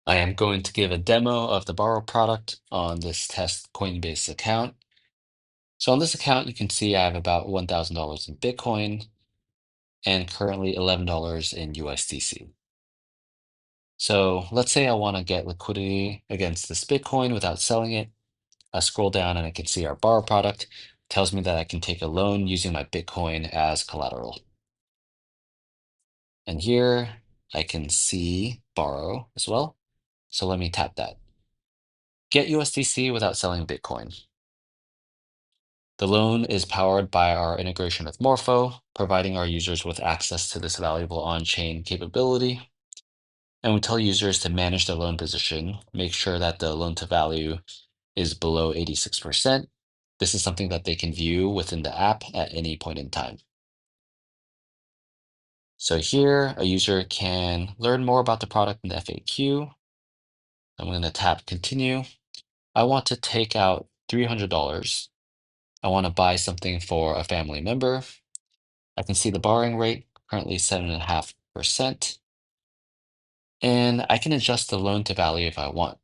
I am going to give a demo of the borrow product on this test Coinbase account. So on this account, you can see I have about $1,000 in Bitcoin and currently $11 in USDC. So let's say I want to get liquidity against this Bitcoin without selling it. I scroll down and I can see our borrow product tells me that I can take a loan using my Bitcoin as collateral. And here I can see borrow as well. So let me tap that. Get USDC without selling Bitcoin. The loan is powered by our integration with Morpho, providing our users with access to this valuable on-chain capability. And we tell users to manage their loan position, make sure that the loan to value is below 86%. This is something that they can view within the app at any point in time. So here, a user can learn more about the product in the FAQ. I'm going to tap continue. I want to take out $300. I want to buy something for a family member. I can see the borrowing rate, currently 7.5%. And I can adjust the loan to value if I want,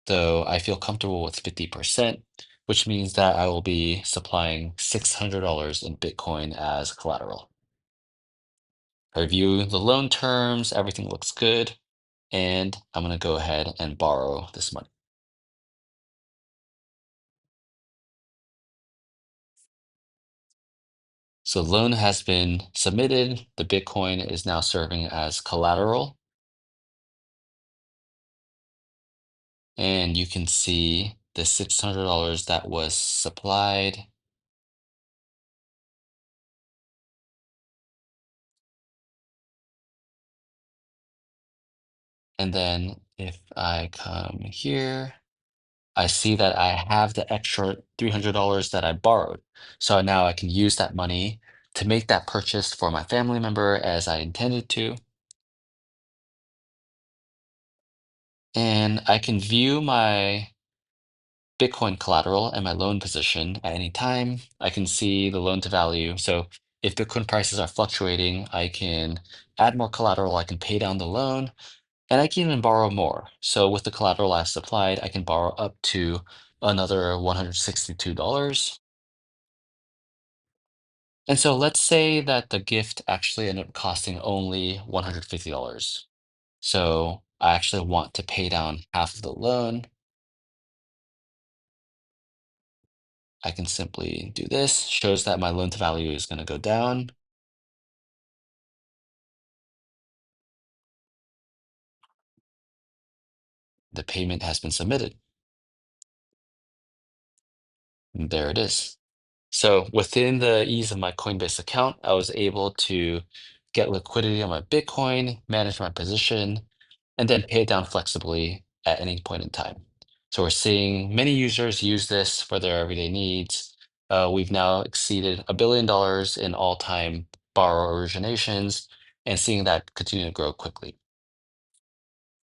though I feel comfortable with 50%, which means that I will be supplying $600 in Bitcoin as collateral. I review the loan terms, everything looks good, and I'm going to go ahead and borrow this money. So the loan has been submitted. The Bitcoin is now serving as collateral. And you can see the $600 that was supplied. And then if I come here, I see that I have the extra $300 that I borrowed. So now I can use that money to make that purchase for my family member as I intended to. And I can view my Bitcoin collateral and my loan position at any time. I can see the loan to value. So if Bitcoin prices are fluctuating, I can add more collateral, I can pay down the loan, and I can even borrow more. So with the collateral I supplied, I can borrow up to another $162. And so let's say that the gift actually ended up costing only $150. So I actually want to pay down half of the loan. I can simply do this, shows that my loan to value is going to go down. The payment has been submitted. And there it is. So within the ease of my Coinbase account, I was able to get liquidity on my Bitcoin, manage my position, and then pay it down flexibly at any point in time. So we're seeing many users use this for their everyday needs. We've now exceeded $1 billion in all-time borrow originations and seeing that continue to grow quickly.